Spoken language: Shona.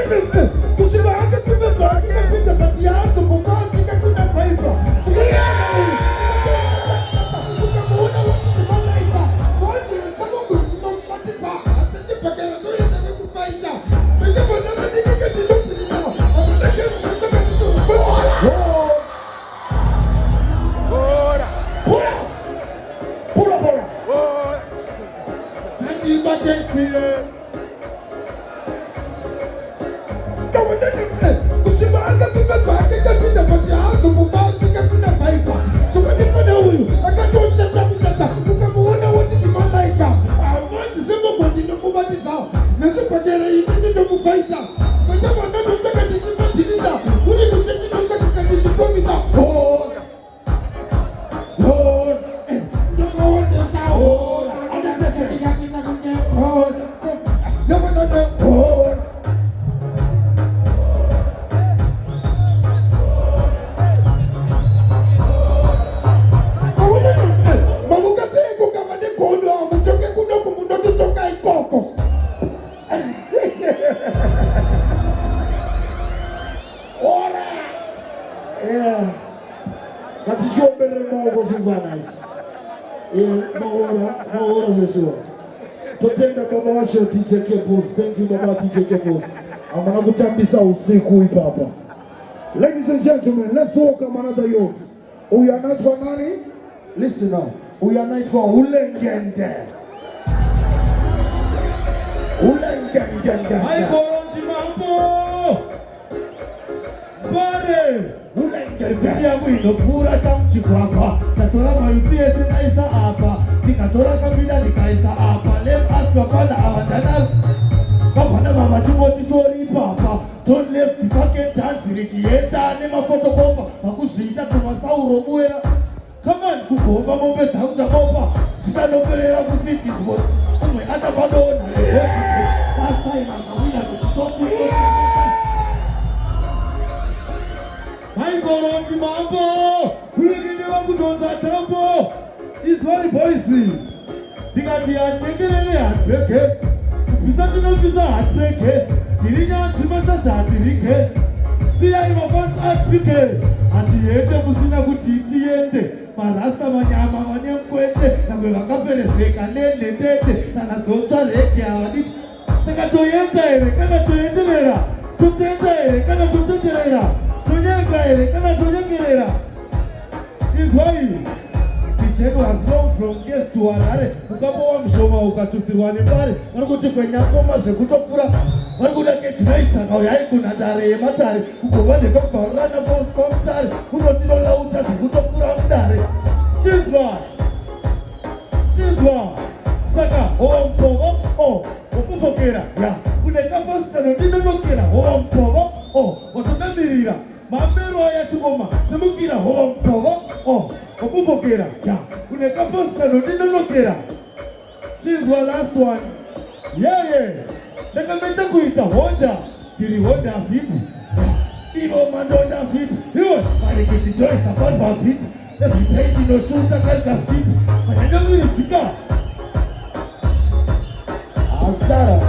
Kusimanga tumebaki kapita kati yako kukazi kakuna paipa. Ukamuona watu malaika. Wote kama kumpatiza. Atapata ndio atakufaita. Ndio bwana ndike kidogo. Atake mtaka kidogo. Pura. Nani emergency. Kusimanga tumebaki kapita kati yako kukazi kakuna paipa. Sukadipona huyu akatoa tata ukamuona wote ni malaika. Amani sema kwa nini kubatiza? Nasi kwa jela hii ndio kufaita. Mmoja wanao nataka nijipatiza. Ule mchezaji nataka kanijikomita. Totenda baba washo DJ Kepos. Thank you baba DJ Kepos. Amana kutambisa usiku hapa. Ladies and gentlemen, let's welcome another youth. Huyu anaitwa nani? Listen now. Huyu anaitwa Ulengende. Haiko mambo. Bare. Ulengende. Ya mwino pura chamchi kwapa. Tatora mayutie zinaisa hapa. Nikatora kabila nikaisa hapa. Lem aswa pala awandana. Kapana mama chungoti sori papa. Don't let me fucking dance. Rikieta nema fotokopa. Makushita tumasauro buera. Come on, kukomba mombe sauda bomba. Sisa nopelera kusiti kubo. Umwe ata badona. Last time I'm kutoki. Haiko mambo. Kuliginde wangu donza tambo. It's very voicey. Digati anyengelele atweke. Bisati no visa atweke. Tirinya chimasa shatirike. Siya imafans atwike. Ati yete kusina kutiti yende. Marasta manyama manyemkwete. Nangwe wakapele seka nene tete. Sana socha leke awadi. Seka toyenda ere kana toyendelera. Tutenda ere kana tutendelera. Tonyenga ere kana tonyengelera. It's very Chego has gone from guest to another. Ukapoa mshoma ukatutirwane mbali. Wanakuti kwenye koma shekutopura. Wanakuti kechimaisa kwa yaiku na dare matari. Ukobande kwa parana kwa mtari. Unotino lauta shekutopura mdare. Chizwa. Saka ompovo. Okufokera. Ya. Uneka pasta notino nokera. Ompovo. Otokamirira. Mambero ya chukoma. Semukira. Ompovo. Okufokera. Ya. Uneka posta notino. She's the last one. Yeah. Nakameta kuita Honda. Kiri Honda fit. Ivo Mandonda fit. Yo, marikiti Joyce Abamba fit. Every time you know shoota kalka fit. Manyanyo mirifika. Mascara.